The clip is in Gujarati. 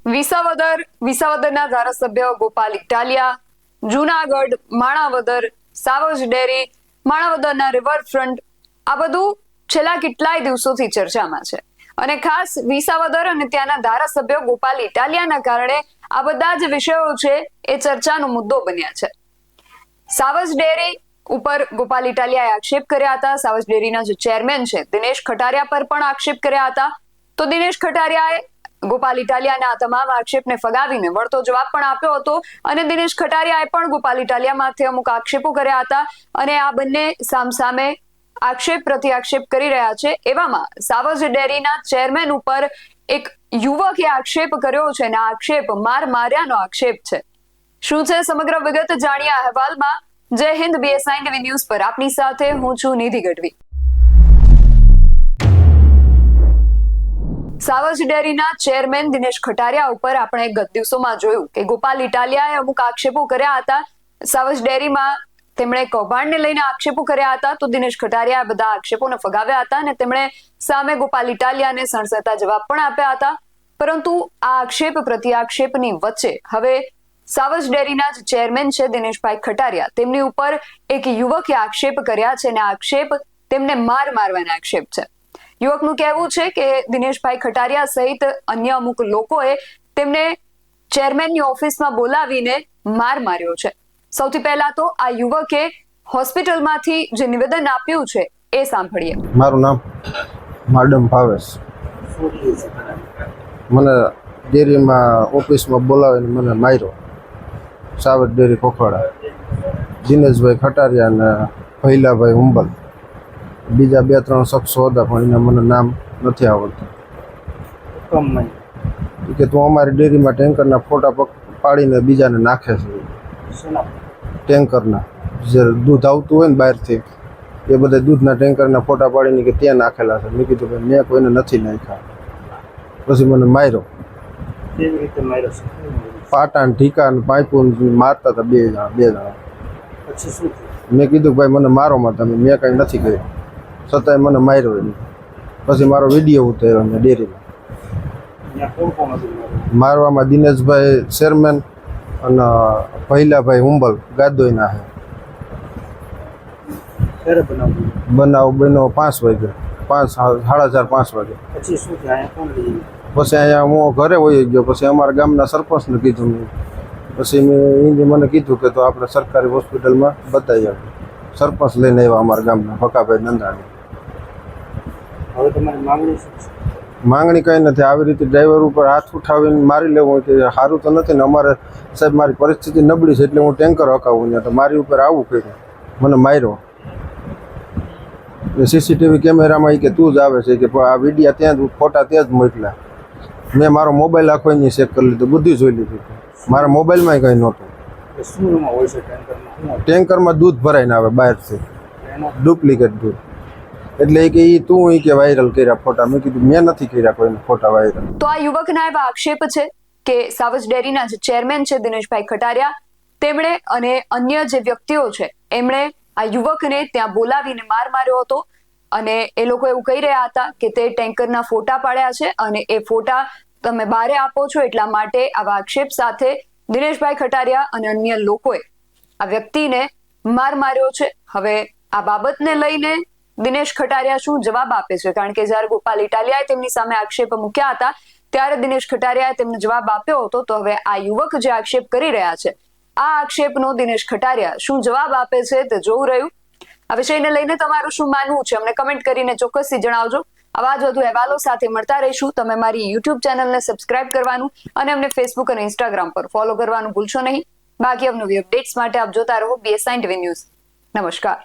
વિસાવદરના ધારાસભ્ય ગોપાલ ઇટાલિયા, જૂનાગઢ, માણાવદર, સાવજ ડેરી, માણાવદરના રિવરફ્રન્ટ, આ બધું છેલ્લા કેટલાય દિવસોથી ચર્ચામાં છે. અને ખાસ વિસાવદર અને ત્યાંના ધારાસભ્ય ગોપાલ ઇટાલિયાના કારણે આ બધા જ વિષયો છે એ ચર્ચાનો મુદ્દો બન્યા છે. સાવજ ડેરી ઉપર ગોપાલ ઇટાલિયાએ આક્ષેપ કર્યા હતા. સાવજ ડેરીના જે ચેરમેન છે દિનેશ ખટારિયા પર પણ આક્ષેપ કર્યા હતા. તો દિનેશ ખટારિયાએ ગોપાલ ઇટાલિયાના આ તમામ આક્ષેપને ફગાવીને વળતો જવાબ પણ આપ્યો હતો અને દિનેશ ખટારિયાએ પણ ગોપાલ ઇટાલિયામાંથી અમુક આક્ષેપો કર્યા હતા અને આ બંને સામસામે આક્ષેપ પ્રત્યાક્ષેપ કરી રહ્યા છે. એવામાં સાવજ ડેરીના ચેરમેન ઉપર એક યુવકે આક્ષેપ કર્યો છે અને આ આક્ષેપ માર્યાનો આક્ષેપ છે. શું છે સમગ્ર વિગત જાણીએ આ અહેવાલમાં. જય હિન્દ, BSI TV ન્યૂઝ પર આપની સાથે હું છું નિધિ ગઢવી. સાવજ ડેરીના ચેરમેન દિનેશ ખટારિયા ઉપર આપણે ગત દિવસોમાં જોયું કે ગોપાલ ઇટાલિયાએ અમુક આક્ષેપો કર્યા હતા. સાવજ ડેરીમાં તેમણે કૌભાંડને લઈને આક્ષેપો કર્યા હતા. તો દિનેશ ખટારિયાએ બધા આક્ષેપોને ફગાવ્યા હતા અને તેમણે સામે ગોપાલ ઇટાલિયાને સણસણતા જવાબ પણ આપ્યા હતા. પરંતુ આ આક્ષેપ પ્રત્યાક્ષેપની વચ્ચે હવે સાવજ ડેરીના જ ચેરમેન છે દિનેશભાઈ ખટારિયા, તેમની ઉપર એક યુવકે આક્ષેપ કર્યા છે અને આક્ષેપ તેમને મારવાના આક્ષેપ છે. યુવકનું કહેવું છે કે દિનેશભાઈ ખટારિયા સહિત અન્ય અમુક લોકોએ તેમને ચેરમેનની ઓફિસમાં બોલાવીને માર્યો છે. સૌથી પહેલા તો આ યુવકે હોસ્પિટલમાંથી જે નિવેદન આપ્યું છે એ સાંભળીએ. મારું નામ માડમ ભાવેશ. મને ડેરીમાં ઓફિસમાં બોલાવીને મને માર્યો. સાવજ ડેરી કોખવાડા, દિનેશભાઈ ખટારિયા અને ભૈલાભાઈ હુંબલ, બીજા 2-3 શખ્સો હતા પણ એને મને નામ નથી આવડતું. કે તું અમારી ડેરીમાં ટેન્કરના ફોટા પાડીને બીજાને નાખે છે. ટેન્કરના જે દૂધ આવતું હોય ને બહારથી એ બધા દૂધના ટેન્કરના ફોટા પાડીને કે ત્યાં નાખેલા છે. મેં કીધું કે મેં કોઈને નથી નાખ્યા. પછી મને માર્યો. કેવી રીતે માર્યો છે? પાટા ને ઢીકા ને પાઇપો મારતા હતા બે જણા. પછી શું થયું? મેં કીધું કે ભાઈ મને મારો માં તમે, મેં કંઈ નથી કર્યું. છતાંય મને માર્યો એને. પછી મારો વિડીયો ઉતાર્યો મેં ડેરીમાં. મારવામાં દિનેશભાઈ ચેરમેન અને ભૈલાભાઈ હુંબલ ગાદોઈના છે. બનાવ બન્યો 5 વાગે, 4:30-5 વાગે. પછી શું થયું? પછી અહીંયા હું ઘરે વહી ગયો. પછી અમારા ગામના સરપંચને કીધું મેં. પછી મને કીધું કે તો આપણે સરકારી હોસ્પિટલમાં બતાવી આવ્યું. સરપંચ લઈને આવ્યા અમારા ગામના ભકાભાઈ નંદાણી. હવે તમારી માંગણી શું છે? માંગણી કંઈ નથી. આવી રીતે ડ્રાઈવર ઉપર હાથ ઉઠાવીને મારી લેવું કે સારું તો નથી ને. અમારે સાહેબ મારી પરિસ્થિતિ નબળી છે એટલે હું ટેન્કર હકાવું ને તો મારી ઉપર આવું કર્યું. મને માર્યો. CCTV કેમેરામાં કે તું જ આવે છે કે આ વિડીયા ત્યાં જ ફોટા ત્યાં જ મોકલ્યા. મેં મારો મોબાઈલ આખો અહીં ચેક કરી લીધો, બધું જોઈ લીધું. મારા મોબાઈલમાં કંઈ નહોતું. શું હોય છે ટેન્કરમાં? ટેન્કરમાં દૂધ ભરાઈને આવે બહારથી, ડુપ્લિકેટ દૂધ. એટલે કે એ તું કે વાયરલ કર્યા ફોટા. મેં કીધું મેં નથી કર્યા કોઈને ફોટા વાયરલ. તો આ યુવકના એવા આક્ષેપ છે કે સાવજ ડેરીના જે ચેરમેન છે દિનેશભાઈ ખટારિયા, તેમણે અને અન્ય જે વ્યક્તિઓ છે એમણે આ યુવકને ત્યાં બોલાવીને માર્યો હતો અને એ લોકો એવું કહી રહ્યા હતા કે તે ટેન્કરના ફોટા પાડ્યા છે અને એ ફોટા તમે બારે આપો છો એટલા માટે આવા આક્ષેપ સાથે દિનેશભાઈ ખટારિયા અને અન્ય લોકોએ આ વ્યક્તિને માર્યો છે. હવે આ બાબતને લઈને દિનેશ ખટારિયા શું જવાબ આપે છે? કારણ કે જ્યારે ગોપાલ ઇટાલિયાએ તેમની સામે આક્ષેપ મૂક્યા હતા ત્યારે દિનેશ ખટારિયાએ તેમને જવાબ આપ્યો હતો. તો હવે આ યુવક જે આક્ષેપ કરી રહ્યા છે આ આક્ષેપનો દિનેશ ખટારિયા શું જવાબ આપે છે તે જોવું રહ્યું. આ વિષયને લઈને તમારું શું માનવું છે અમને કમેન્ટ કરીને ચોક્કસથી જણાવજો. આવા જ વધુ અહેવાલો સાથે મળતા રહીશું. તમે મારી YouTube ચેનલને સબસ્ક્રાઇબ કરવાનું અને અમને Facebook અને Instagram પર ફોલો કરવાનું ભૂલશો નહીં. બાકી અવનવી અપડેટ્સ માટે આપ જોતા રહો BSI TV ન્યૂઝ. નમસ્કાર.